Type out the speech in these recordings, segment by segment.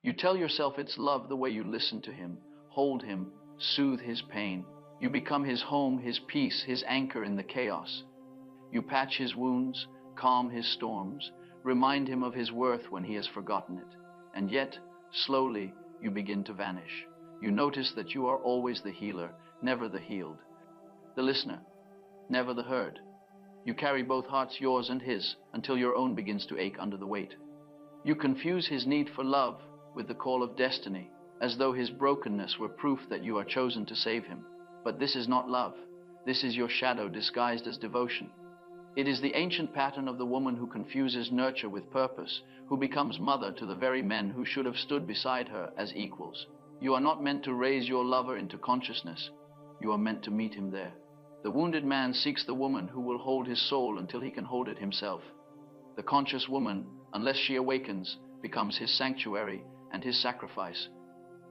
You tell yourself it's love the way you listen to him, hold him, soothe his pain. You become his home, his peace, his anchor in the chaos. You patch his wounds, calm his storms, remind him of his worth when he has forgotten it. And yet, slowly, you begin to vanish. You notice that you are always the healer, never the healed. The listener, never the heard. You carry both hearts, yours and his, until your own begins to ache under the weight. You confuse his need for love with the call of destiny, as though his brokenness were proof that you are chosen to save him. But this is not love. This is your shadow disguised as devotion. It is the ancient pattern of the woman who confuses nurture with purpose, who becomes mother to the very men who should have stood beside her as equals. You are not meant to raise your lover into consciousness. You are meant to meet him there. The wounded man seeks the woman who will hold his soul until he can hold it himself. The conscious woman, unless she awakens, becomes his sanctuary and his sacrifice.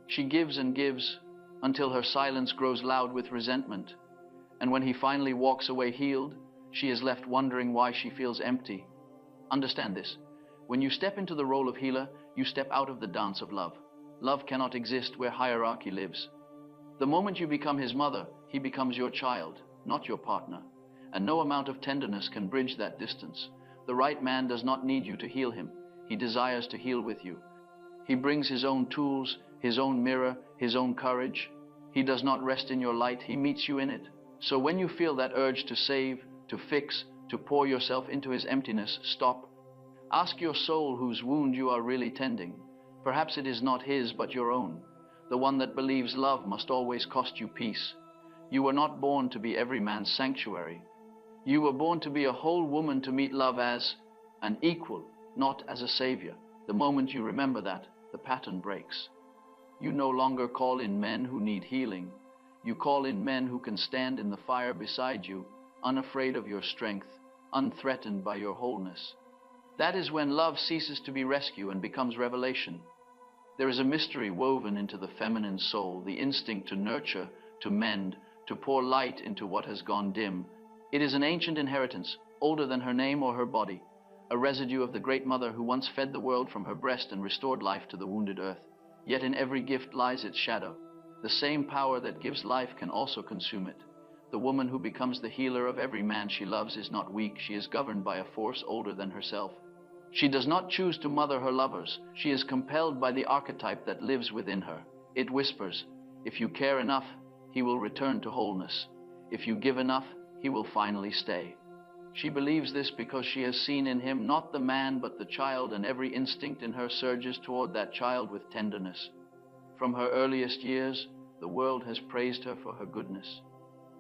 She gives and gives until her silence grows loud with resentment. And when he finally walks away healed, she is left wondering why she feels empty. Understand this. When you step into the role of healer, you step out of the dance of love. Love cannot exist where hierarchy lives. The moment you become his mother, he becomes your child, not your partner. And no amount of tenderness can bridge that distance. The right man does not need you to heal him. He desires to heal with you. He brings his own tools, his own mirror, his own courage. He does not rest in your light, he meets you in it. So when you feel that urge to save, to fix, to pour yourself into his emptiness, stop. Ask your soul whose wound you are really tending. Perhaps it is not his, but your own. The one that believes love must always cost you peace. You were not born to be every man's sanctuary. You were born to be a whole woman, to meet love as an equal, not as a savior. The moment you remember that, the pattern breaks. You no longer call in men who need healing. You call in men who can stand in the fire beside you, unafraid of your strength, unthreatened by your wholeness. That is when love ceases to be rescue and becomes revelation. There is a mystery woven into the feminine soul, the instinct to nurture, to mend, to pour light into what has gone dim. It is an ancient inheritance, older than her name or her body, a residue of the great mother who once fed the world from her breast and restored life to the wounded earth. Yet in every gift lies its shadow. The same power that gives life can also consume it. The woman who becomes the healer of every man she loves is not weak. She is governed by a force older than herself. She does not choose to mother her lovers. She is compelled by the archetype that lives within her. It whispers, if you care enough, he will return to wholeness. If you give enough, he will finally stay. She believes this because she has seen in him not the man but the child, and every instinct in her surges toward that child with tenderness. From her earliest years, the world has praised her for her goodness.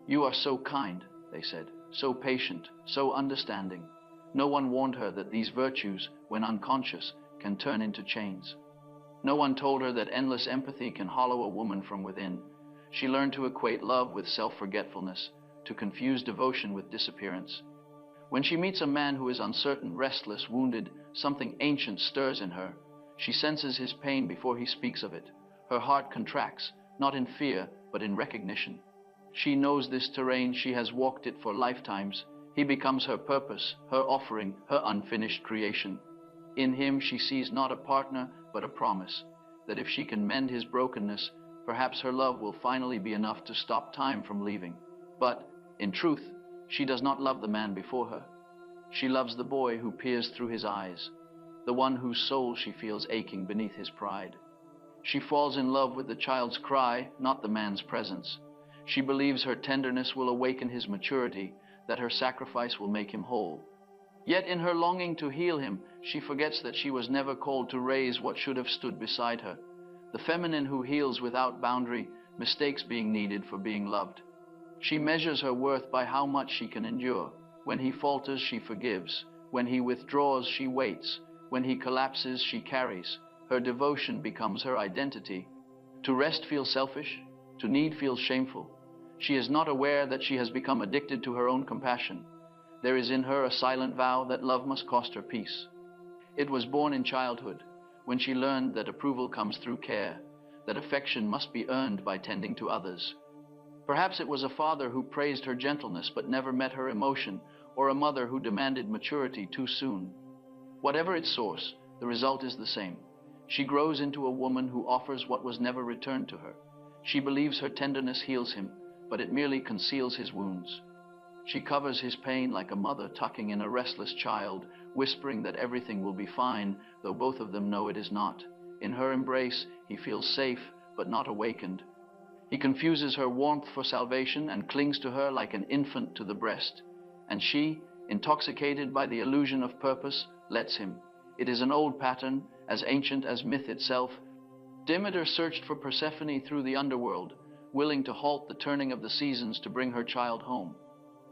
You are so kind, they said, so patient, so understanding. No one warned her that these virtues, when unconscious, can turn into chains. No one told her that endless empathy can hollow a woman from within. She learned to equate love with self-forgetfulness, to confuse devotion with disappearance. When she meets a man who is uncertain, restless, wounded, something ancient stirs in her. She senses his pain before he speaks of it. Her heart contracts, not in fear, but in recognition. She knows this terrain, she has walked it for lifetimes. He becomes her purpose, her offering, her unfinished creation. In him she sees not a partner, but a promise, that if she can mend his brokenness, perhaps her love will finally be enough to stop time from leaving. But, in truth, she does not love the man before her. She loves the boy who peers through his eyes, the one whose soul she feels aching beneath his pride. She falls in love with the child's cry, not the man's presence. She believes her tenderness will awaken his maturity, that her sacrifice will make him whole. Yet in her longing to heal him, she forgets that she was never called to raise what should have stood beside her. The feminine who heals without boundary mistakes being needed for being loved. She measures her worth by how much she can endure. When he falters, she forgives. When he withdraws, she waits. When he collapses, she carries. Her devotion becomes her identity. To rest feels selfish. To need feels shameful. She is not aware that she has become addicted to her own compassion. There is in her a silent vow that love must cost her peace. It was born in childhood, when she learned that approval comes through care, that affection must be earned by tending to others. Perhaps it was a father who praised her gentleness but never met her emotion, or a mother who demanded maturity too soon. Whatever its source, the result is the same. She grows into a woman who offers what was never returned to her. She believes her tenderness heals him, but it merely conceals his wounds. She covers his pain like a mother tucking in a restless child, whispering that everything will be fine, though both of them know it is not. In her embrace, he feels safe, but not awakened. He confuses her warmth for salvation and clings to her like an infant to the breast. And she, intoxicated by the illusion of purpose, lets him. It is an old pattern, as ancient as myth itself. Demeter searched for Persephone through the underworld, willing to halt the turning of the seasons to bring her child home.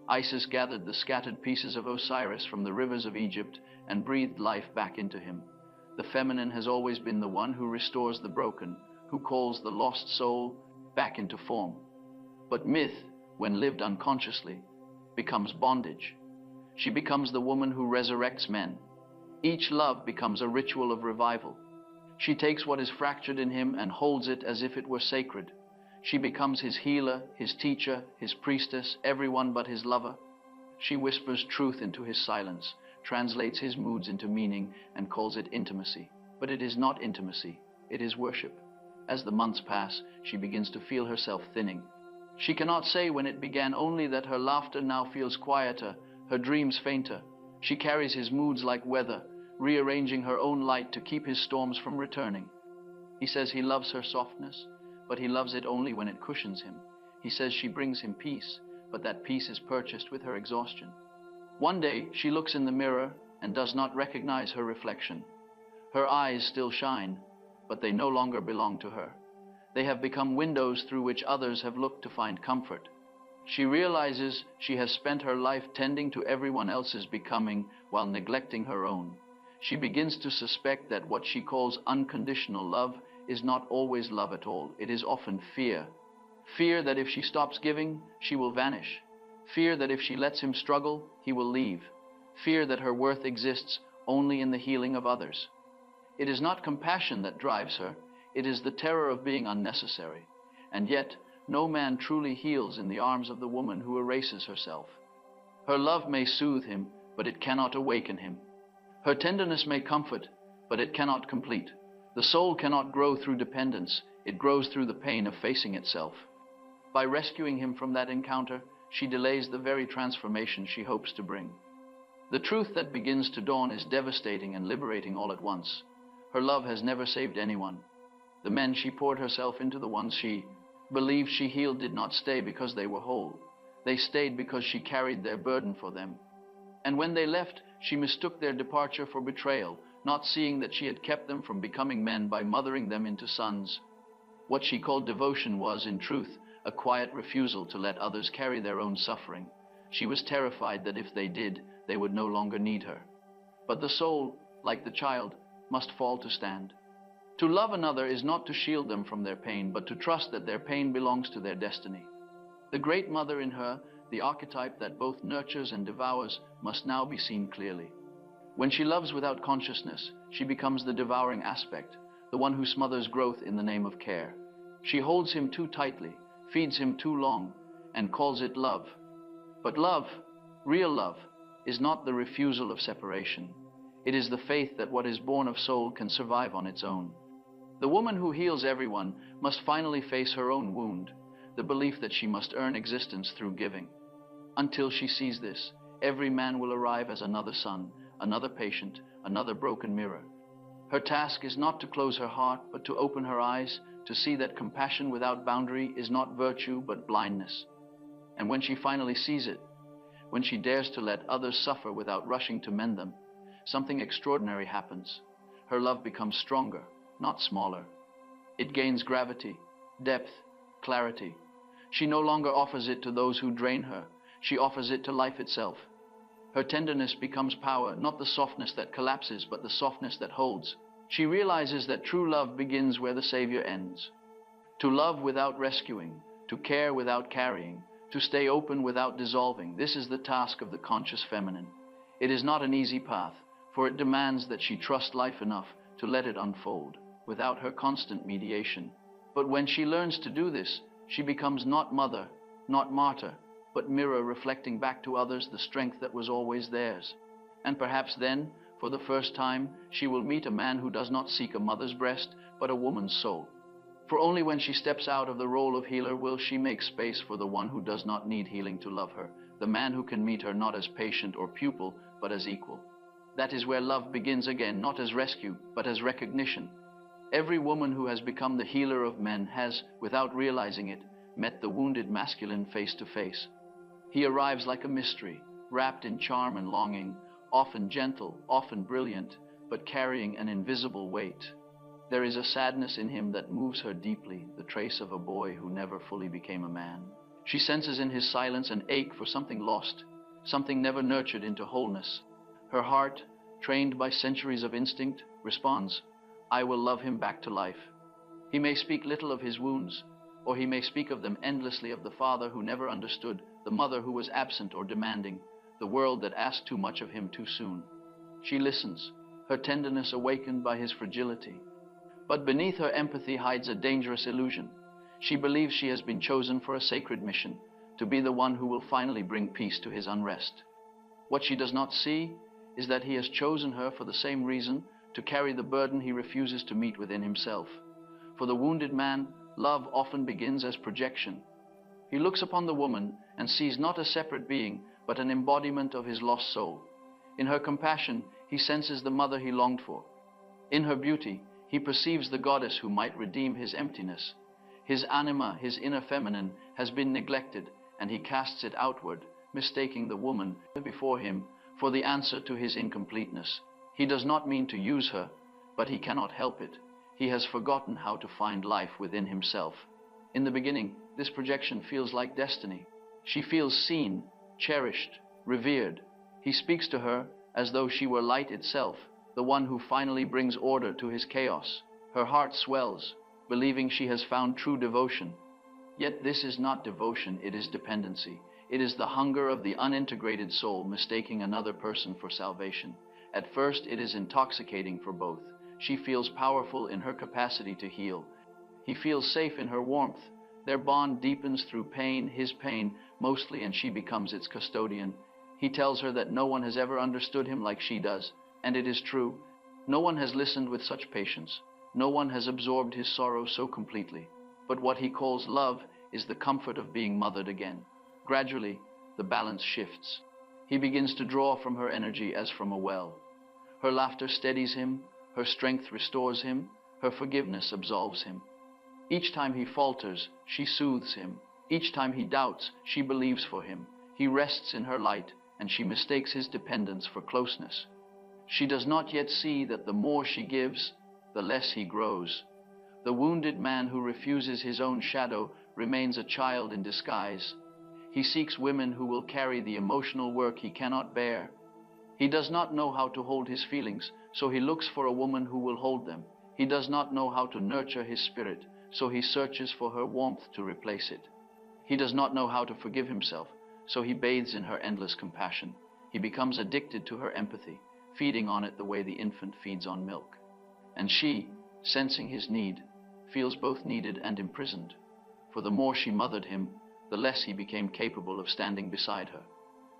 Isis gathered the scattered pieces of Osiris from the rivers of Egypt and breathed life back into him. The feminine has always been the one who restores the broken, who calls the lost soul back into form. But myth, when lived unconsciously, becomes bondage. She becomes the woman who resurrects men. Each love becomes a ritual of revival. She takes what is fractured in him and holds it as if it were sacred. She becomes his healer, his teacher, his priestess, everyone but his lover. She whispers truth into his silence, translates his moods into meaning, and calls it intimacy. But it is not intimacy, it is worship. As the months pass, she begins to feel herself thinning. She cannot say when it began, only that her laughter now feels quieter, her dreams fainter. She carries his moods like weather, rearranging her own light to keep his storms from returning. He says he loves her softness, but he loves it only when it cushions him. He says she brings him peace, but that peace is purchased with her exhaustion. One day, she looks in the mirror and does not recognize her reflection. Her eyes still shine, but they no longer belong to her. They have become windows through which others have looked to find comfort. She realizes she has spent her life tending to everyone else's becoming while neglecting her own. She begins to suspect that what she calls unconditional love is not always love at all. It is often fear. Fear that if she stops giving, she will vanish. Fear that if she lets him struggle, he will leave. Fear that her worth exists only in the healing of others. It is not compassion that drives her. It is the terror of being unnecessary. And yet, no man truly heals in the arms of the woman who erases herself. Her love may soothe him, but it cannot awaken him. Her tenderness may comfort, but it cannot complete. The soul cannot grow through dependence. It grows through the pain of facing itself. By rescuing him from that encounter, she delays the very transformation she hopes to bring. The truth that begins to dawn is devastating and liberating all at once. Her love has never saved anyone. The men she poured herself into, the ones she believed she healed, did not stay because they were whole. They stayed because she carried their burden for them. And when they left, she mistook their departure for betrayal, not seeing that she had kept them from becoming men by mothering them into sons. What she called devotion was, in truth, a quiet refusal to let others carry their own suffering. She was terrified that if they did, they would no longer need her. But the soul, like the child, must fall to stand. To love another is not to shield them from their pain, but to trust that their pain belongs to their destiny. The great mother in her, the archetype that both nurtures and devours, must now be seen clearly. When she loves without consciousness, she becomes the devouring aspect, the one who smothers growth in the name of care. She holds him too tightly, feeds him too long, and calls it love. But love, real love, is not the refusal of separation. It is the faith that what is born of soul can survive on its own. The woman who heals everyone must finally face her own wound, the belief that she must earn existence through giving. Until she sees this, every man will arrive as another son, another patient, another broken mirror. Her task is not to close her heart, but to open her eyes, to see that compassion without boundary is not virtue, but blindness. And when she finally sees it, when she dares to let others suffer without rushing to mend them, something extraordinary happens. Her love becomes stronger, not smaller. It gains gravity, depth, clarity. She no longer offers it to those who drain her. She offers it to life itself. Her tenderness becomes power, not the softness that collapses, but the softness that holds. She realizes that true love begins where the Savior ends. To love without rescuing, to care without carrying, to stay open without dissolving, this is the task of the conscious feminine. It is not an easy path, for it demands that she trust life enough to let it unfold, without her constant mediation. But when she learns to do this, she becomes not mother, not martyr, but mirror, reflecting back to others the strength that was always theirs. And perhaps then, For the first time, she will meet a man who does not seek a mother's breast, but a woman's soul. For only when she steps out of the role of healer will she make space for the one who does not need healing to love her, the man who can meet her not as patient or pupil, but as equal. That is where love begins again, not as rescue, but as recognition. Every woman who has become the healer of men has, without realizing it, met the wounded masculine face to face. He arrives like a mystery, wrapped in charm and longing, often gentle, often brilliant, but carrying an invisible weight. There is a sadness in him that moves her deeply, the trace of a boy who never fully became a man. She senses in his silence an ache for something lost, something never nurtured into wholeness. Her heart, trained by centuries of instinct, responds, "I will love him back to life." He may speak little of his wounds, or he may speak of them endlessly, of the father who never understood, the mother who was absent or demanding, the world that asked too much of him too soon. She listens, her tenderness awakened by his fragility. But beneath her empathy hides a dangerous illusion. She believes she has been chosen for a sacred mission, to be the one who will finally bring peace to his unrest. What she does not see is that he has chosen her for the same reason, to carry the burden he refuses to meet within himself. For the wounded man, love often begins as projection. He looks upon the woman and sees not a separate being, but an embodiment of his lost soul. In her compassion, he senses the mother he longed for. In her beauty, he perceives the goddess who might redeem his emptiness. His anima, his inner feminine, has been neglected, and he casts it outward, mistaking the woman before him for the answer to his incompleteness. He does not mean to use her, but he cannot help it. He has forgotten how to find life within himself. In the beginning, this projection feels like destiny. She feels seen, cherished, revered. He speaks to her as though she were light itself, the one who finally brings order to his chaos. Her heart swells, believing she has found true devotion. Yet this is not devotion, it is dependency. It is the hunger of the unintegrated soul mistaking another person for salvation. At first, it is intoxicating for both. She feels powerful in her capacity to heal. He feels safe in her warmth. Their bond deepens through pain, his pain mostly, and she becomes its custodian. He tells her that no one has ever understood him like she does, and it is true. No one has listened with such patience. No one has absorbed his sorrow so completely. But what he calls love is the comfort of being mothered again. Gradually, the balance shifts. He begins to draw from her energy as from a well. Her laughter steadies him, her strength restores him, her forgiveness absolves him. Each time he falters, she soothes him. Each time he doubts, she believes for him. He rests in her light, and she mistakes his dependence for closeness. She does not yet see that the more she gives, the less he grows. The wounded man who refuses his own shadow remains a child in disguise. He seeks women who will carry the emotional work he cannot bear. He does not know how to hold his feelings, so he looks for a woman who will hold them. He does not know how to nurture his spirit, so he searches for her warmth to replace it. He does not know how to forgive himself, so he bathes in her endless compassion. He becomes addicted to her empathy, feeding on it the way the infant feeds on milk. And she, sensing his need, feels both needed and imprisoned. For the more she mothered him, the less he became capable of standing beside her.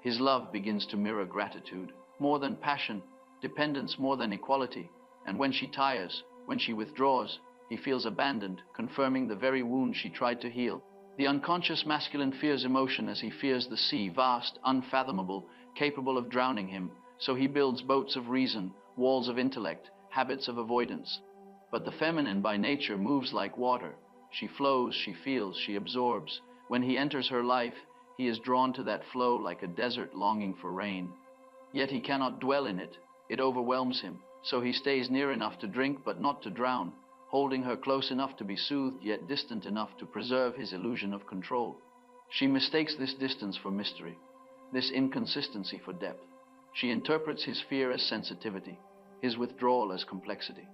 His love begins to mirror gratitude, more than passion, dependence more than equality. And when she tires, when she withdraws, he feels abandoned, confirming the very wound she tried to heal. The unconscious masculine fears emotion as he fears the sea, vast, unfathomable, capable of drowning him. So he builds boats of reason, walls of intellect, habits of avoidance. But the feminine by nature moves like water. She flows, she feels, she absorbs. When he enters her life, he is drawn to that flow like a desert longing for rain. Yet he cannot dwell in it. It overwhelms him. So he stays near enough to drink but not to drown, holding her close enough to be soothed yet distant enough to preserve his illusion of control. She mistakes this distance for mystery, this inconsistency for depth. She interprets his fear as sensitivity, his withdrawal as complexity.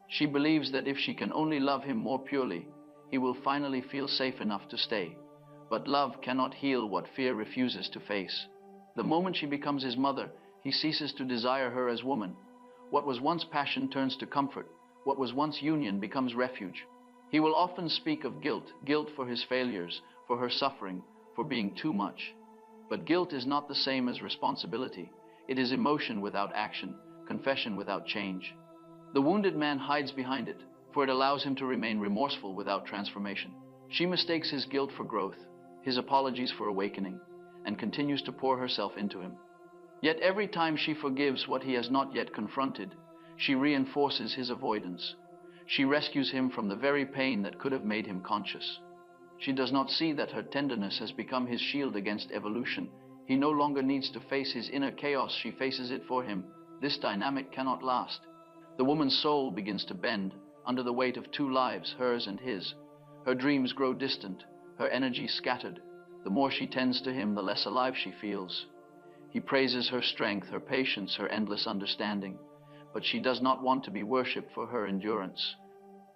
She believes that if she can only love him more purely, he will finally feel safe enough to stay. But love cannot heal what fear refuses to face. The moment she becomes his mother, he ceases to desire her as woman. What was once passion turns to comfort. What was once union becomes refuge. He will often speak of guilt, guilt for his failures, for her suffering, for being too much. But guilt is not the same as responsibility. It is emotion without action, confession without change. The wounded man hides behind it, for it allows him to remain remorseful without transformation. She mistakes his guilt for growth, his apologies for awakening, and continues to pour herself into him. Yet every time she forgives what he has not yet confronted, she reinforces his avoidance. She rescues him from the very pain that could have made him conscious. She does not see that her tenderness has become his shield against evolution. He no longer needs to face his inner chaos, she faces it for him. This dynamic cannot last. The woman's soul begins to bend under the weight of two lives, hers and his. Her dreams grow distant, her energy scattered. The more she tends to him, the less alive she feels. He praises her strength, her patience, her endless understanding, but she does not want to be worshipped for her endurance.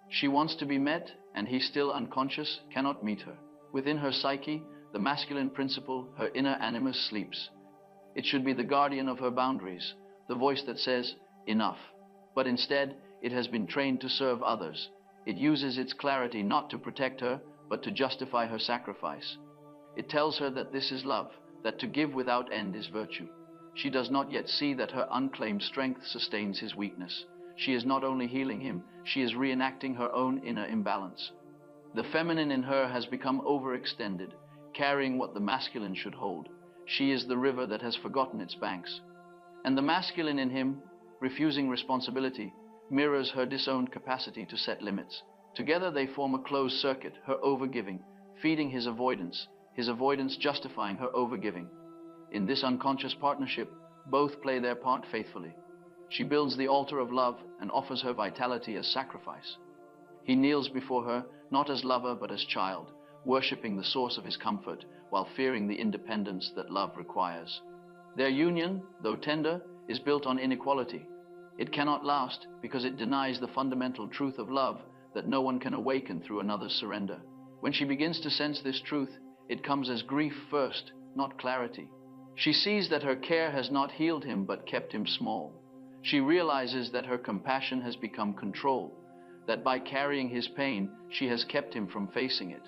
She wants to be met, and he, still unconscious, cannot meet her. Within her psyche, the masculine principle, her inner animus, sleeps. It should be the guardian of her boundaries, the voice that says, enough. But instead, it has been trained to serve others. It uses its clarity not to protect her, but to justify her sacrifice. It tells her that this is love, that to give without end is virtue. She does not yet see that her unclaimed strength sustains his weakness. She is not only healing him, she is reenacting her own inner imbalance. The feminine in her has become overextended, carrying what the masculine should hold. She is the river that has forgotten its banks. And the masculine in him, refusing responsibility, mirrors her disowned capacity to set limits. Together they form a closed circuit, her overgiving, feeding his avoidance justifying her overgiving. In this unconscious partnership, both play their part faithfully. She builds the altar of love and offers her vitality as sacrifice. He kneels before her, not as lover but as child, worshipping the source of his comfort while fearing the independence that love requires. Their union, though tender, is built on inequality. It cannot last because it denies the fundamental truth of love that no one can awaken through another's surrender. When she begins to sense this truth, it comes as grief first, not clarity. She sees that her care has not healed him but kept him small. She realizes that her compassion has become control, that by carrying his pain, she has kept him from facing it.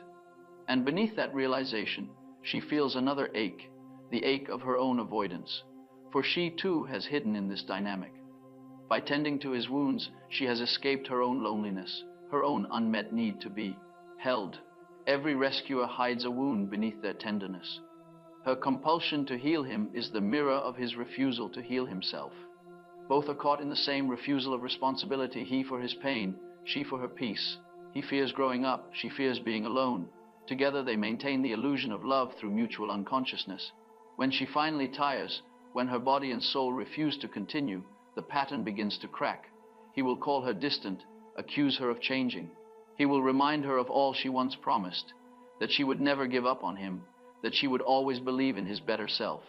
And beneath that realization, she feels another ache, the ache of her own avoidance, for she too has hidden in this dynamic. By tending to his wounds, she has escaped her own loneliness, her own unmet need to be held. Every rescuer hides a wound beneath their tenderness. Her compulsion to heal him is the mirror of his refusal to heal himself. Both are caught in the same refusal of responsibility, he for his pain, she for her peace. He fears growing up, she fears being alone. Together they maintain the illusion of love through mutual unconsciousness. When she finally tires, when her body and soul refuse to continue, the pattern begins to crack. He will call her distant, accuse her of changing. He will remind her of all she once promised, that she would never give up on him, that she would always believe in his better self.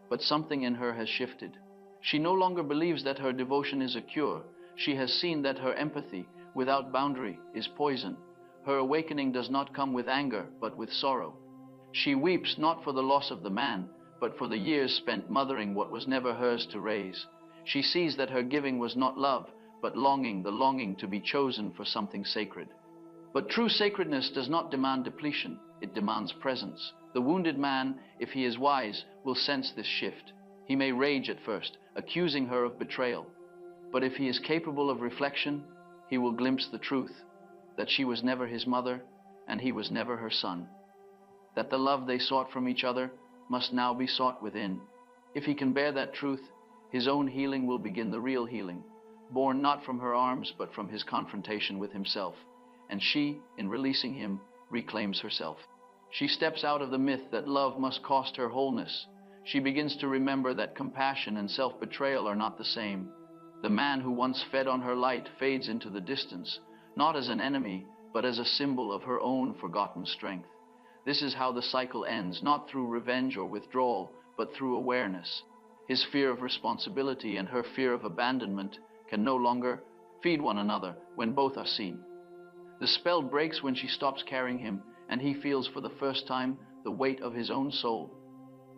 But something in her has shifted. She no longer believes that her devotion is a cure. She has seen that her empathy, without boundary, is poison. Her awakening does not come with anger, but with sorrow. She weeps not for the loss of the man, but for the years spent mothering what was never hers to raise. She sees that her giving was not love, but longing, the longing to be chosen for something sacred. But true sacredness does not demand depletion, it demands presence. The wounded man, if he is wise, will sense this shift. He may rage at first, accusing her of betrayal. But if he is capable of reflection, he will glimpse the truth, that she was never his mother, and he was never her son. That the love they sought from each other must now be sought within. If he can bear that truth, his own healing will begin, the real healing, born not from her arms, but from his confrontation with himself. And she, in releasing him, reclaims herself. She steps out of the myth that love must cost her wholeness. She begins to remember that compassion and self-betrayal are not the same. The man who once fed on her light fades into the distance, not as an enemy, but as a symbol of her own forgotten strength. This is how the cycle ends, not through revenge or withdrawal, but through awareness. His fear of responsibility and her fear of abandonment can no longer feed one another when both are seen. The spell breaks when she stops carrying him, and he feels for the first time the weight of his own soul.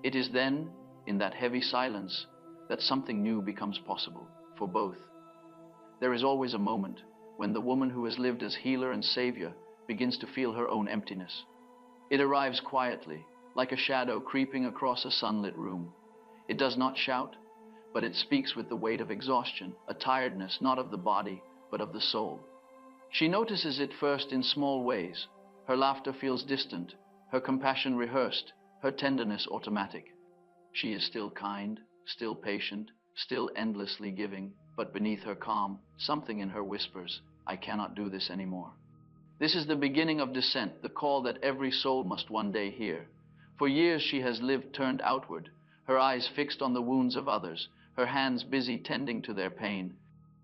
It is then, in that heavy silence, that something new becomes possible for both. There is always a moment when the woman who has lived as healer and savior begins to feel her own emptiness. It arrives quietly, like a shadow creeping across a sunlit room. It does not shout, but it speaks with the weight of exhaustion, a tiredness not of the body, but of the soul. She notices it first in small ways. Her laughter feels distant, her compassion rehearsed, her tenderness automatic. She is still kind, still patient, still endlessly giving, but beneath her calm, something in her whispers, "I cannot do this anymore." This is the beginning of descent, the call that every soul must one day hear. For years she has lived turned outward, her eyes fixed on the wounds of others, her hands busy tending to their pain.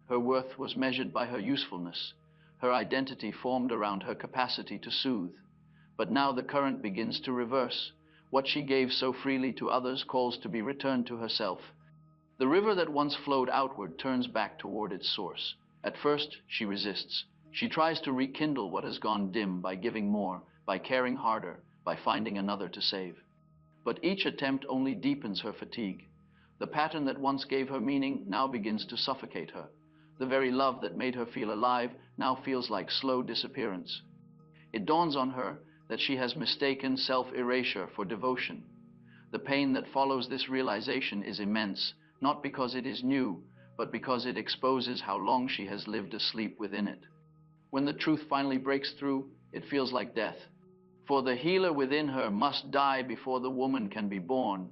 Her worth was measured by her usefulness, her identity formed around her capacity to soothe. But now the current begins to reverse. What she gave so freely to others calls to be returned to herself. The river that once flowed outward turns back toward its source. At first, she resists. She tries to rekindle what has gone dim by giving more, by caring harder, by finding another to save. But each attempt only deepens her fatigue. The pattern that once gave her meaning now begins to suffocate her. The very love that made her feel alive now feels like slow disappearance. It dawns on her that she has mistaken self-erasure for devotion. The pain that follows this realization is immense, not because it is new, but because it exposes how long she has lived asleep within it. When the truth finally breaks through, it feels like death. For the healer within her must die before the woman can be born.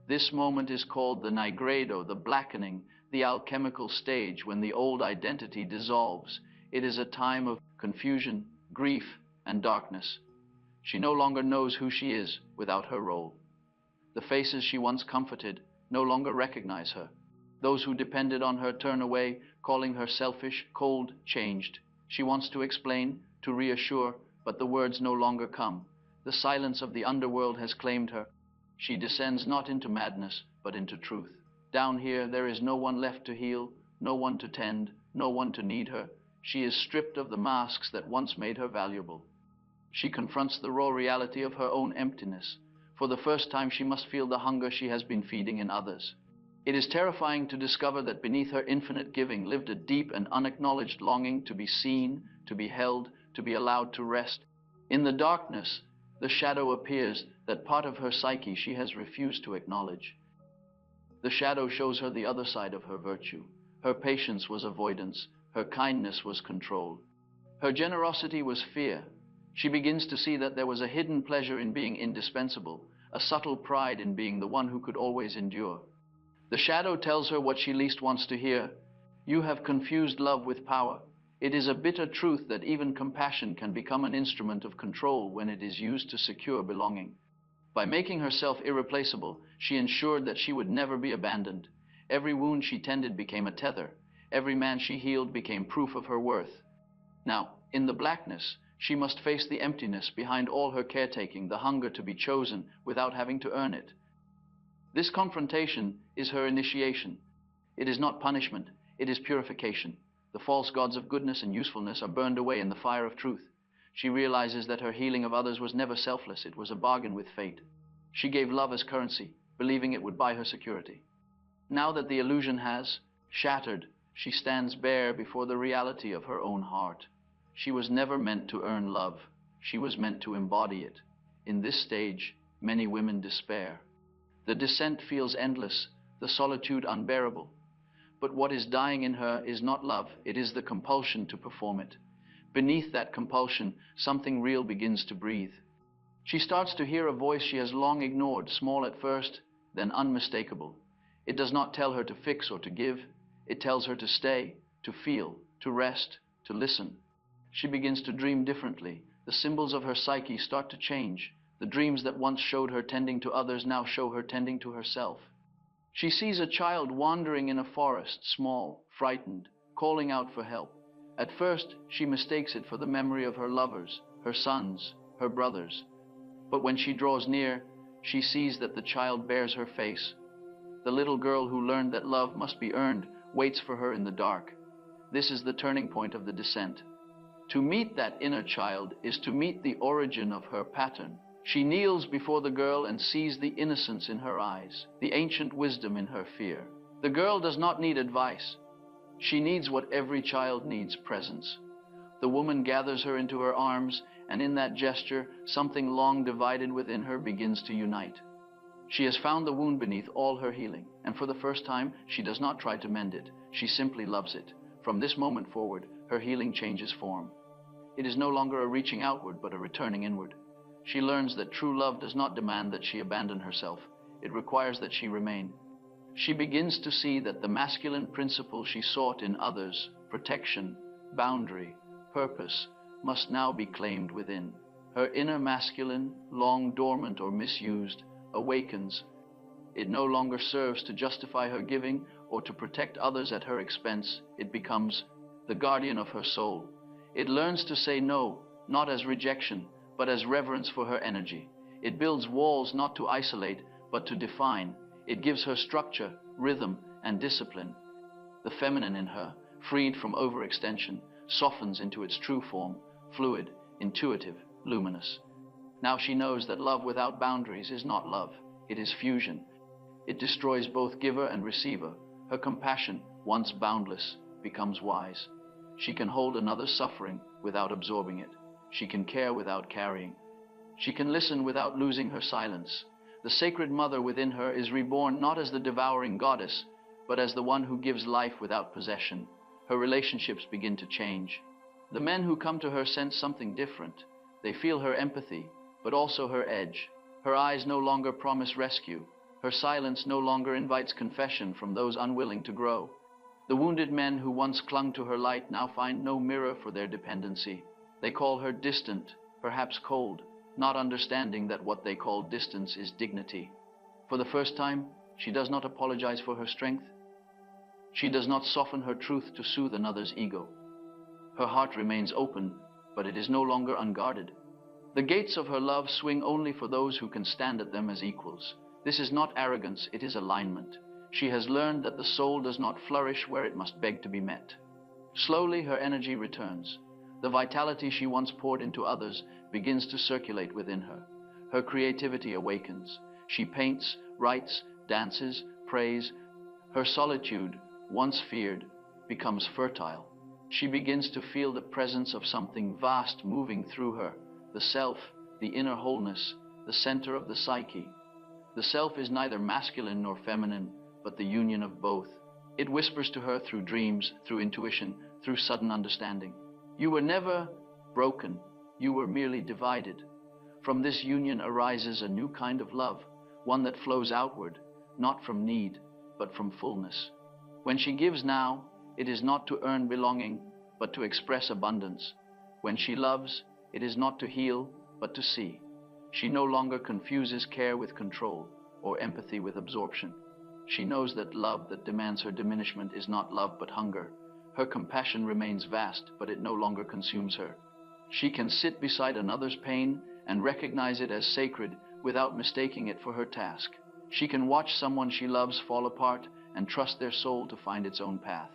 This moment is called the nigredo, the blackening, the alchemical stage when the old identity dissolves. It is a time of confusion, grief, and darkness. She no longer knows who she is without her role. The faces she once comforted no longer recognize her. Those who depended on her turn away, calling her selfish, cold, changed. She wants to explain, to reassure, but the words no longer come. The silence of the underworld has claimed her. She descends not into madness, but into truth. Down here, there is no one left to heal, no one to tend, no one to need her. She is stripped of the masks that once made her valuable. She confronts the raw reality of her own emptiness. For the first time, she must feel the hunger she has been feeding in others. It is terrifying to discover that beneath her infinite giving lived a deep and unacknowledged longing to be seen, to be held, to be allowed to rest. In the darkness, the shadow appears, that part of her psyche she has refused to acknowledge. The shadow shows her the other side of her virtue. Her patience was avoidance, her kindness was control. Her generosity was fear. She begins to see that there was a hidden pleasure in being indispensable, a subtle pride in being the one who could always endure. The shadow tells her what she least wants to hear. You have confused love with power. It is a bitter truth that even compassion can become an instrument of control when it is used to secure belonging. By making herself irreplaceable, she ensured that she would never be abandoned. Every wound she tended became a tether. Every man she healed became proof of her worth. Now, in the blackness, she must face the emptiness behind all her caretaking, the hunger to be chosen without having to earn it. This confrontation is her initiation. It is not punishment, it is purification. The false gods of goodness and usefulness are burned away in the fire of truth. She realizes that her healing of others was never selfless, it was a bargain with fate. She gave love as currency, believing it would buy her security. Now that the illusion has shattered, she stands bare before the reality of her own heart. She was never meant to earn love. She was meant to embody it. In this stage, many women despair. The descent feels endless, the solitude unbearable. But what is dying in her is not love, it is the compulsion to perform it. Beneath that compulsion, something real begins to breathe. She starts to hear a voice she has long ignored, small at first, then unmistakable. It does not tell her to fix or to give. It tells her to stay, to feel, to rest, to listen. She begins to dream differently. The symbols of her psyche start to change. The dreams that once showed her tending to others now show her tending to herself. She sees a child wandering in a forest, small, frightened, calling out for help. At first, she mistakes it for the memory of her lovers, her sons, her brothers. But when she draws near, she sees that the child bears her face. The little girl who learned that love must be earned waits for her in the dark. This is the turning point of the descent. To meet that inner child is to meet the origin of her pattern. She kneels before the girl and sees the innocence in her eyes, the ancient wisdom in her fear. The girl does not need advice. She needs what every child needs, presence. The woman gathers her into her arms, and in that gesture, something long divided within her begins to unite. She has found the wound beneath all her healing, and for the first time, she does not try to mend it. She simply loves it. From this moment forward, her healing changes form. It is no longer a reaching outward, but a returning inward. She learns that true love does not demand that she abandon herself. It requires that she remain. She begins to see that the masculine principle she sought in others, protection, boundary, purpose, must now be claimed within. Her inner masculine, long dormant or misused, awakens. It no longer serves to justify her giving or to protect others at her expense. It becomes the guardian of her soul. It learns to say no, not as rejection, but as reverence for her energy. It builds walls not to isolate, but to define. It gives her structure, rhythm, and discipline. The feminine in her, freed from overextension, softens into its true form, fluid, intuitive, luminous. Now she knows that love without boundaries is not love. It is fusion. It destroys both giver and receiver. Her compassion, once boundless, becomes wise. She can hold another's suffering without absorbing it. She can care without carrying. She can listen without losing her silence. The sacred mother within her is reborn not as the devouring goddess, but as the one who gives life without possession. Her relationships begin to change. The men who come to her sense something different. They feel her empathy, but also her edge. Her eyes no longer promise rescue. Her silence no longer invites confession from those unwilling to grow. The wounded men who once clung to her light now find no mirror for their dependency. They call her distant, perhaps cold, not understanding that what they call distance is dignity. For the first time, she does not apologize for her strength. She does not soften her truth to soothe another's ego. Her heart remains open, but it is no longer unguarded. The gates of her love swing only for those who can stand at them as equals. This is not arrogance, it is alignment. She has learned that the soul does not flourish where it must beg to be met. Slowly, her energy returns. The vitality she once poured into others begins to circulate within her. Her creativity awakens. She paints, writes, dances, prays. Her solitude, once feared, becomes fertile. She begins to feel the presence of something vast moving through her, the self, the inner wholeness, the center of the psyche. The self is neither masculine nor feminine, but the union of both. It whispers to her through dreams, through intuition, through sudden understanding. You were never broken, you were merely divided. From this union arises a new kind of love, one that flows outward, not from need, but from fullness. When she gives now, it is not to earn belonging, but to express abundance. When she loves, it is not to heal, but to see. She no longer confuses care with control, or empathy with absorption. She knows that love that demands her diminishment is not love but hunger. Her compassion remains vast, but it no longer consumes her. She can sit beside another's pain and recognize it as sacred without mistaking it for her task. She can watch someone she loves fall apart and trust their soul to find its own path.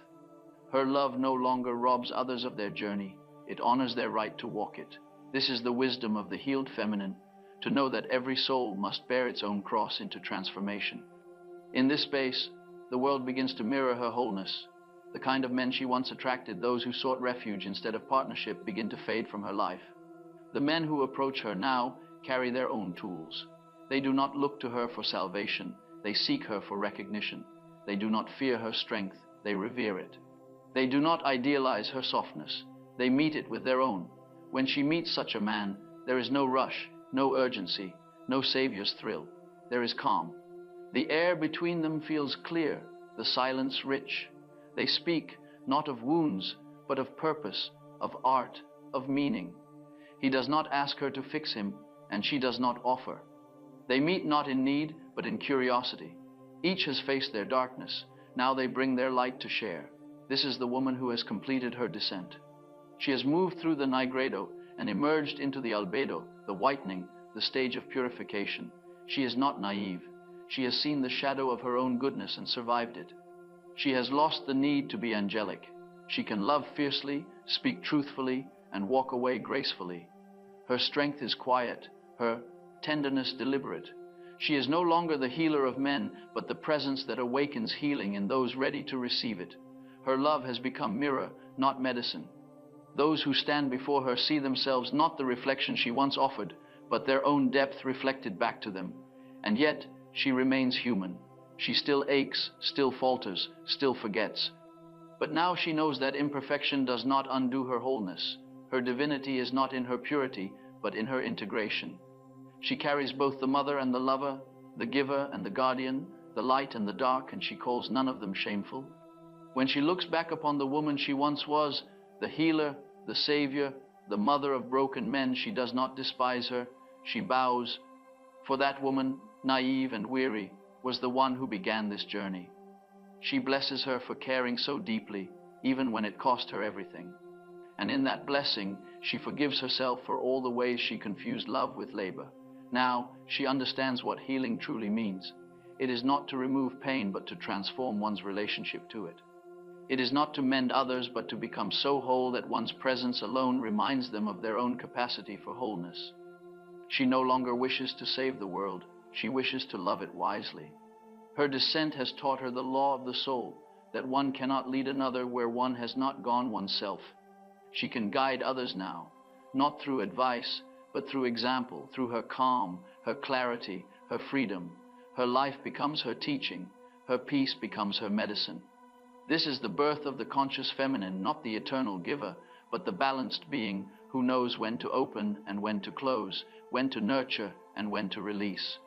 Her love no longer robs others of their journey. It honors their right to walk it. This is the wisdom of the healed feminine, to know that every soul must bear its own cross into transformation. In this space, the world begins to mirror her wholeness. The kind of men she once attracted, those who sought refuge instead of partnership, begin to fade from her life. The men who approach her now carry their own tools. They do not look to her for salvation. They seek her for recognition. They do not fear her strength. They revere it. They do not idealize her softness. They meet it with their own. When she meets such a man, there is no rush, no urgency, no savior's thrill. There is calm. The air between them feels clear, the silence rich. They speak not of wounds, but of purpose, of art, of meaning. He does not ask her to fix him, and she does not offer. They meet not in need, but in curiosity. Each has faced their darkness. Now they bring their light to share. This is the woman who has completed her descent. She has moved through the nigredo and emerged into the albedo, the whitening, the stage of purification. She is not naive. She has seen the shadow of her own goodness and survived it. She has lost the need to be angelic. She can love fiercely, speak truthfully, and walk away gracefully. Her strength is quiet, her tenderness deliberate. She is no longer the healer of men, but the presence that awakens healing in those ready to receive it. Her love has become mirror, not medicine. Those who stand before her see themselves not the reflection she once offered, but their own depth reflected back to them. And yet, She remains human. She still aches, still falters, still forgets. But now she knows that imperfection does not undo her wholeness. Her divinity is not in her purity, but in her integration. She carries both the mother and the lover, the giver and the guardian, the light and the dark, and she calls none of them shameful. When she looks back upon the woman she once was, the healer, the savior, the mother of broken men, she does not despise her. She bows, for that woman, naive and weary, was the one who began this journey. She blesses her for caring so deeply, even when it cost her everything. And in that blessing, she forgives herself for all the ways she confused love with labor. Now, she understands what healing truly means. It is not to remove pain, but to transform one's relationship to it. It is not to mend others, but to become so whole that one's presence alone reminds them of their own capacity for wholeness. She no longer wishes to save the world. She wishes to love it wisely. Her descent has taught her the law of the soul, that one cannot lead another where one has not gone oneself. She can guide others now, not through advice, but through example, through her calm, her clarity, her freedom. Her life becomes her teaching. Her peace becomes her medicine. This is the birth of the conscious feminine, not the eternal giver, but the balanced being who knows when to open and when to close, when to nurture and when to release.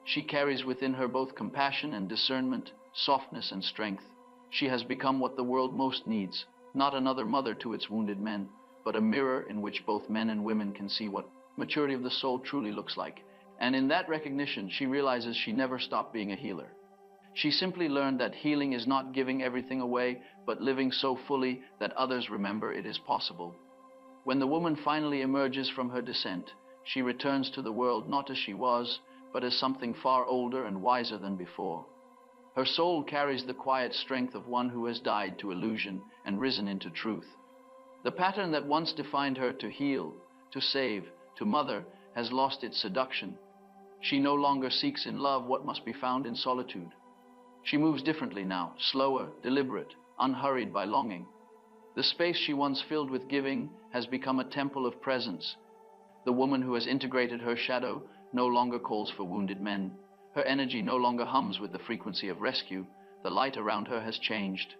She carries within her both compassion and discernment, softness and strength. She has become what the world most needs, not another mother to its wounded men, but a mirror in which both men and women can see what maturity of the soul truly looks like. And in that recognition, she realizes she never stopped being a healer. She simply learned that healing is not giving everything away, but living so fully that others remember it is possible. When the woman finally emerges from her descent, she returns to the world not as she was, but as something far older and wiser than before. Her soul carries the quiet strength of one who has died to illusion and risen into truth. The pattern that once defined her to heal, to save, to mother, has lost its seduction. She no longer seeks in love what must be found in solitude. She moves differently now, slower, deliberate, unhurried by longing. The space she once filled with giving has become a temple of presence. The woman who has integrated her shadow no longer calls for wounded men. Her energy no longer hums with the frequency of rescue. The light around her has changed.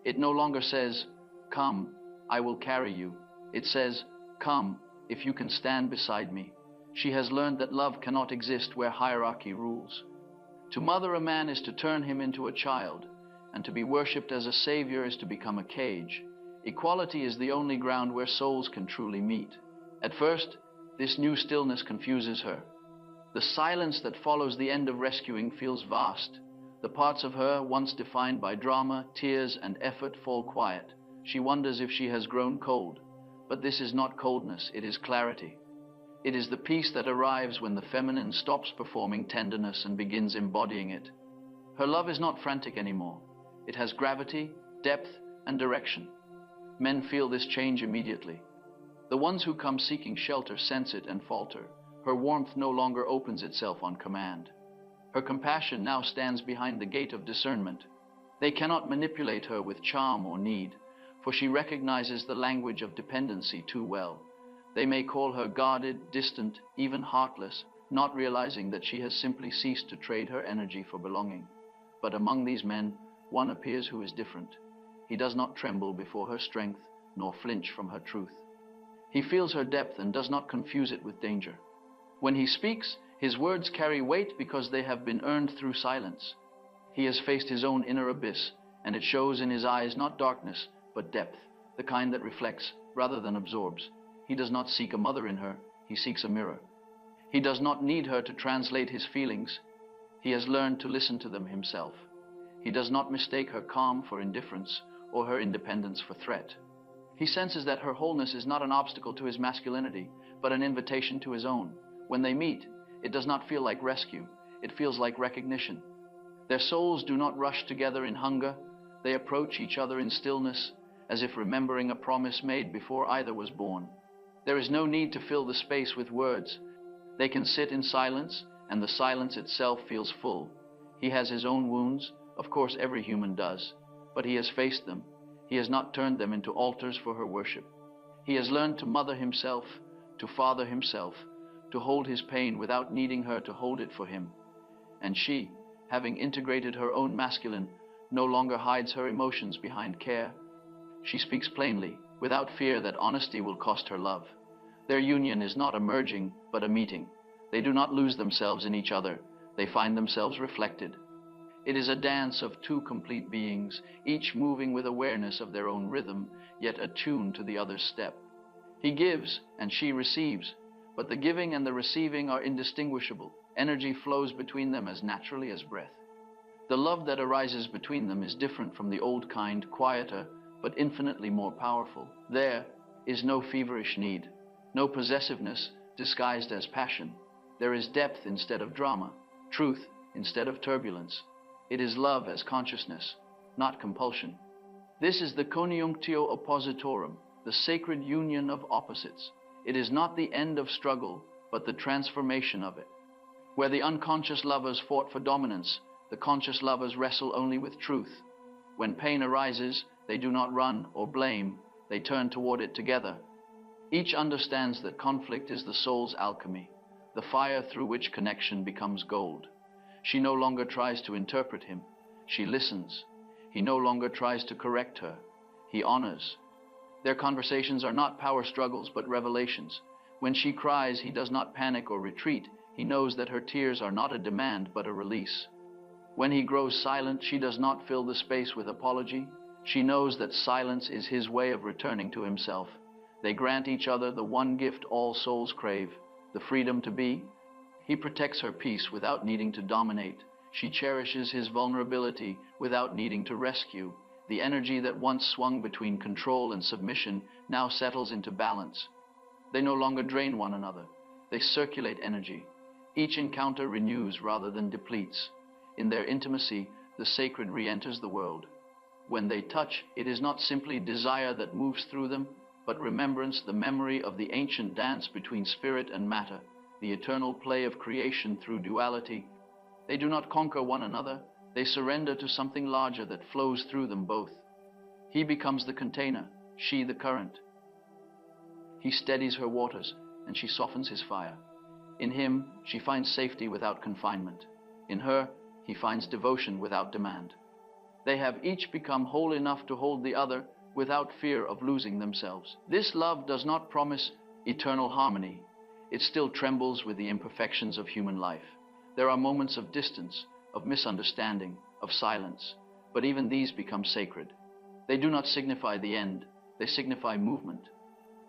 It no longer says, "Come, I will carry you." It says, "Come, if you can stand beside me." She has learned that love cannot exist where hierarchy rules. To mother a man is to turn him into a child, and to be worshipped as a savior is to become a cage. Equality is the only ground where souls can truly meet. At first, this new stillness confuses her. The silence that follows the end of rescuing feels vast. The parts of her once defined by drama, tears, and effort fall quiet. She wonders if she has grown cold. But this is not coldness, it is clarity. It is the peace that arrives when the feminine stops performing tenderness and begins embodying it. Her love is not frantic anymore. It has gravity, depth, and direction. Men feel this change immediately. The ones who come seeking shelter sense it and falter. Her warmth no longer opens itself on command. Her compassion now stands behind the gate of discernment. They cannot manipulate her with charm or need, for she recognizes the language of dependency too well. They may call her guarded, distant, even heartless, not realizing that she has simply ceased to trade her energy for belonging. But among these men, one appears who is different. He does not tremble before her strength, nor flinch from her truth. He feels her depth and does not confuse it with danger. When he speaks, his words carry weight because they have been earned through silence. He has faced his own inner abyss, and it shows in his eyes not darkness, but depth, the kind that reflects rather than absorbs. He does not seek a mother in her, he seeks a mirror. He does not need her to translate his feelings. He has learned to listen to them himself. He does not mistake her calm for indifference or her independence for threat. He senses that her wholeness is not an obstacle to his masculinity, but an invitation to his own. When they meet, it does not feel like rescue. It feels like recognition. Their souls do not rush together in hunger. They approach each other in stillness, as if remembering a promise made before either was born. There is no need to fill the space with words. They can sit in silence, and the silence itself feels full. He has his own wounds. Of course, every human does. But he has faced them. He has not turned them into altars for her worship. He has learned to mother himself, to father himself, to hold his pain without needing her to hold it for him. And she, having integrated her own masculine, no longer hides her emotions behind care. She speaks plainly, without fear that honesty will cost her love. Their union is not a merging, but a meeting. They do not lose themselves in each other. They find themselves reflected. It is a dance of two complete beings, each moving with awareness of their own rhythm, yet attuned to the other's step. He gives, and she receives, but the giving and the receiving are indistinguishable. Energy flows between them as naturally as breath. The love that arises between them is different from the old kind, quieter, but infinitely more powerful. There is no feverish need, no possessiveness disguised as passion. There is depth instead of drama, truth instead of turbulence. It is love as consciousness, not compulsion. This is the conjunctio oppositorum, the sacred union of opposites. It is not the end of struggle, but the transformation of it. Where the unconscious lovers fought for dominance, the conscious lovers wrestle only with truth. When pain arises, they do not run or blame, they turn toward it together. Each understands that conflict is the soul's alchemy, the fire through which connection becomes gold. She no longer tries to interpret him, she listens. He no longer tries to correct her, he honors. Their conversations are not power struggles, but revelations. When she cries, he does not panic or retreat. He knows that her tears are not a demand, but a release. When he grows silent, she does not fill the space with apology. She knows that silence is his way of returning to himself. They grant each other the one gift all souls crave, the freedom to be. He protects her peace without needing to dominate. She cherishes his vulnerability without needing to rescue. The energy that once swung between control and submission now settles into balance. They no longer drain one another. They circulate energy. Each encounter renews rather than depletes. In their intimacy, the sacred re-enters the world. When they touch, it is not simply desire that moves through them, but remembrance, the memory of the ancient dance between spirit and matter, the eternal play of creation through duality. They do not conquer one another. They surrender to something larger that flows through them both. He becomes the container, she the current. He steadies her waters, and she softens his fire. In him, she finds safety without confinement. In her, he finds devotion without demand. They have each become whole enough to hold the other without fear of losing themselves. This love does not promise eternal harmony. It still trembles with the imperfections of human life. There are moments of distance, of misunderstanding, of silence, but even these become sacred. They do not signify the end, they signify movement.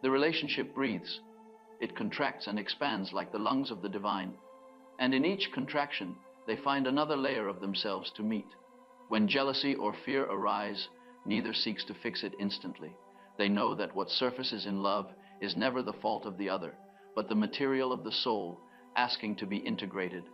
The relationship breathes. It contracts and expands like the lungs of the divine. And in each contraction, they find another layer of themselves to meet. When jealousy or fear arise, neither seeks to fix it instantly. They know that what surfaces in love is never the fault of the other, but the material of the soul asking to be integrated.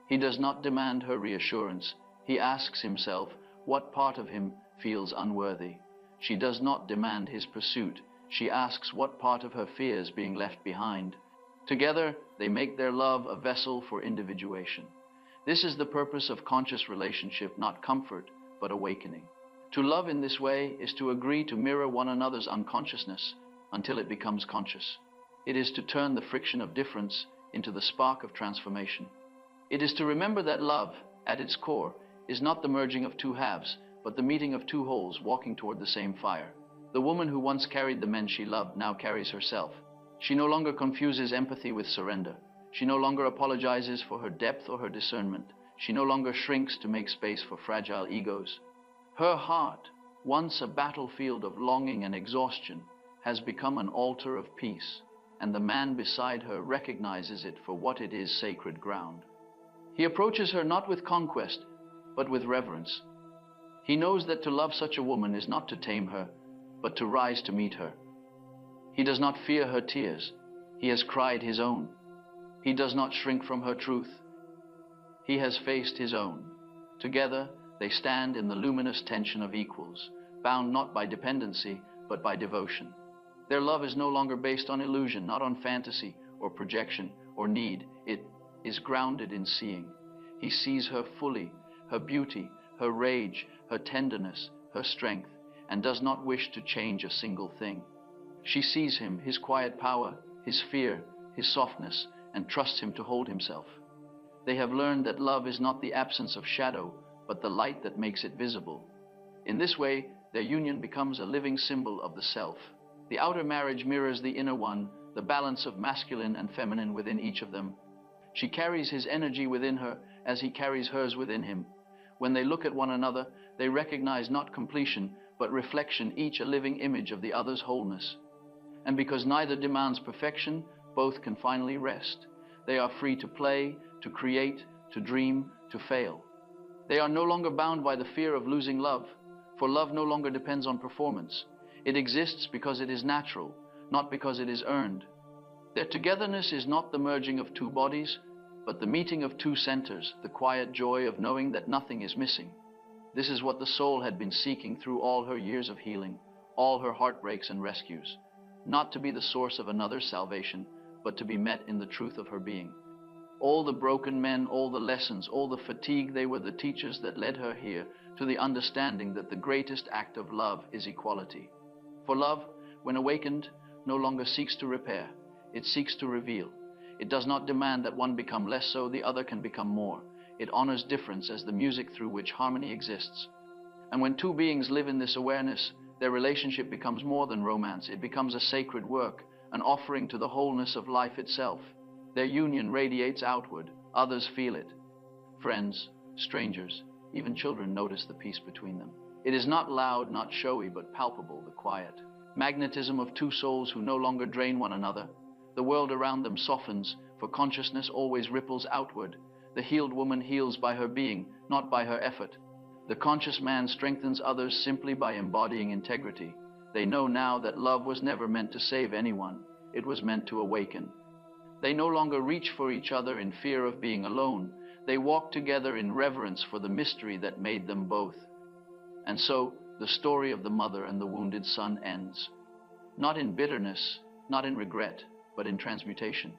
He does not demand her reassurance. He asks himself what part of him feels unworthy. She does not demand his pursuit. She asks what part of her fears being left behind. Together, they make their love a vessel for individuation. This is the purpose of conscious relationship, not comfort, but awakening. To love in this way is to agree to mirror one another's unconsciousness until it becomes conscious. It is to turn the friction of difference into the spark of transformation. It is to remember that love, at its core, is not the merging of two halves, but the meeting of two wholes walking toward the same fire. The woman who once carried the men she loved now carries herself. She no longer confuses empathy with surrender. She no longer apologizes for her depth or her discernment. She no longer shrinks to make space for fragile egos. Her heart, once a battlefield of longing and exhaustion, has become an altar of peace, and the man beside her recognizes it for what it is, sacred ground. He approaches her not with conquest, but with reverence. He knows that to love such a woman is not to tame her, but to rise to meet her. He does not fear her tears. He has cried his own. He does not shrink from her truth. He has faced his own. Together, they stand in the luminous tension of equals, bound not by dependency, but by devotion. Their love is no longer based on illusion, not on fantasy or projection or need. It is grounded in seeing. He sees her fully, her beauty, her rage, her tenderness, her strength, and does not wish to change a single thing. She sees him, his quiet power, his fear, his softness, and trusts him to hold himself. They have learned that love is not the absence of shadow, but the light that makes it visible. In this way, their union becomes a living symbol of the self. The outer marriage mirrors the inner one, the balance of masculine and feminine within each of them. She carries his energy within her as he carries hers within him. When they look at one another, they recognize not completion, but reflection, each a living image of the other's wholeness. And because neither demands perfection, both can finally rest. They are free to play, to create, to dream, to fail. They are no longer bound by the fear of losing love, for love no longer depends on performance. It exists because it is natural, not because it is earned. Their togetherness is not the merging of two bodies, but the meeting of two centers, the quiet joy of knowing that nothing is missing. This is what the soul had been seeking through all her years of healing, all her heartbreaks and rescues. Not to be the source of another's salvation, but to be met in the truth of her being. All the broken men, all the lessons, all the fatigue, they were the teachers that led her here to the understanding that the greatest act of love is equality. For love, when awakened, no longer seeks to repair, it seeks to reveal. It does not demand that one become less so the other can become more. It honors difference as the music through which harmony exists. And when two beings live in this awareness, their relationship becomes more than romance. It becomes a sacred work, an offering to the wholeness of life itself. Their union radiates outward. Others feel it. Friends, strangers, even children notice the peace between them. It is not loud, not showy, but palpable, the quiet magnetism of two souls who no longer drain one another. The world around them softens, for consciousness always ripples outward. The healed woman heals by her being, not by her effort. The conscious man strengthens others simply by embodying integrity. They know now that love was never meant to save anyone. It was meant to awaken. They no longer reach for each other in fear of being alone. They walk together in reverence for the mystery that made them both. And so, the story of the mother and the wounded son ends. Not in bitterness, not in regret, but in transmutation.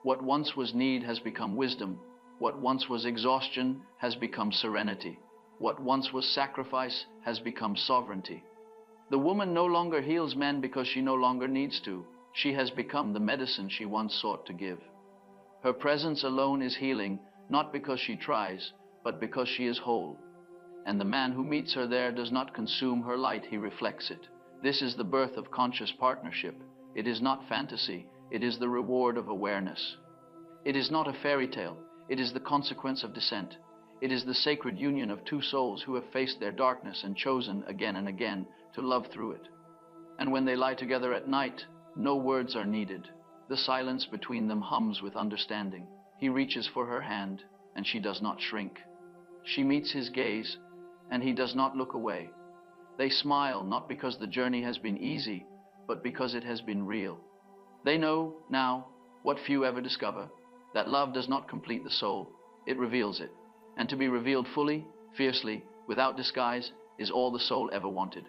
What once was need has become wisdom. What once was exhaustion has become serenity. What once was sacrifice has become sovereignty. The woman no longer heals men because she no longer needs to. She has become the medicine she once sought to give. Her presence alone is healing, not because she tries, but because she is whole. And the man who meets her there does not consume her light, he reflects it. This is the birth of conscious partnership. It is not fantasy, it is the reward of awareness. It is not a fairy tale, it is the consequence of descent. It is the sacred union of two souls who have faced their darkness and chosen again and again to love through it. And when they lie together at night, no words are needed. The silence between them hums with understanding. He reaches for her hand, and she does not shrink. She meets his gaze, and he does not look away. They smile not because the journey has been easy, but because it has been real. They know now, what few ever discover, that love does not complete the soul, it reveals it. And to be revealed fully, fiercely, without disguise, is all the soul ever wanted.